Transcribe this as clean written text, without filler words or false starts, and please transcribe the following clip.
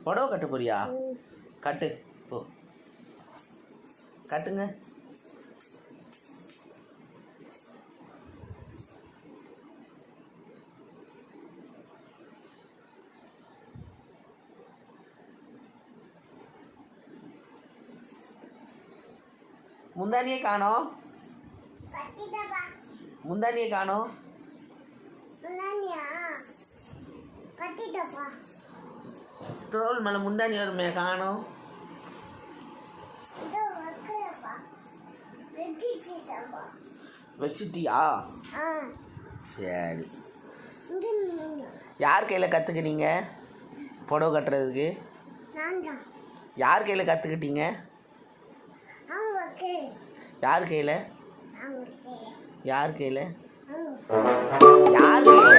புடவை கட்ட போறியா? கட்டு போ, கட்டுங்க. முந்தானியே காணோம், முந்தானியே காணோம். தோல் மேலே முந்தானி வருமே, காணோம். வச்சுட்டியா? சரி. யார் கையில் கற்றுக்கிட்டீங்க புடவை கட்டுறதுக்கு? யார் கையில் கற்றுக்கிட்டீங்க? யார் கையில்? யார் கையில்? யார் கையில்?